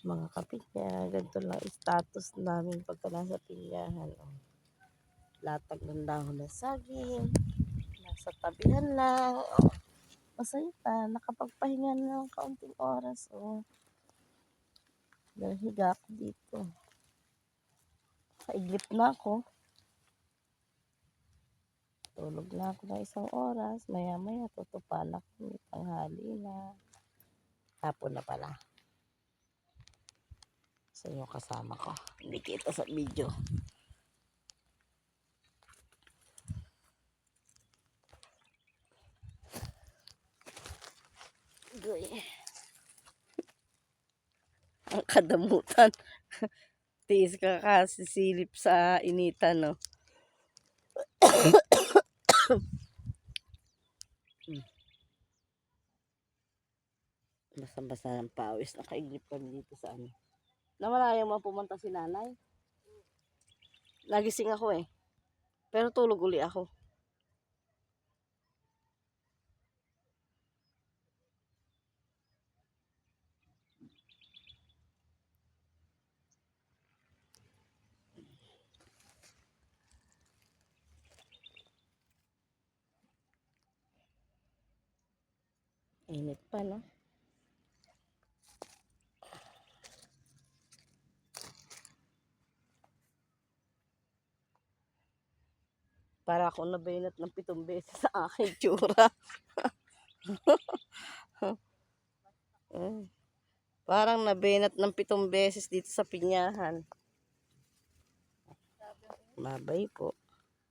mga kapitya. Ganito lang status namin pagka nasa pinyahan. Oh. Latag ng dahon ng saging. Nasa tabihan lang. Oh. Masaya pa. Nakapagpahinga na ng kaunting oras. Oh. Nahiga ako dito. Kaiglip na ako. Tulog na ako ng isang oras. Maya-maya tutupan ako. Tanghali na. Hapon na pala. Sa inyo kasama ko. Hindi kita sa video. Goy. Ang kadamutan. Tiis ka kasi silip sa initan, no? Basta-basta ng pawis. Nakaiglip kami dito sa ano. Namalayan mo pumunta si nanay. Nagising ako eh. Pero tulog uli ako. Init pa, no? Para ako nabainat ng 7 beses sa aking tsura. Parang nabainat ng 7 beses dito sa pinyahan. Mabay po.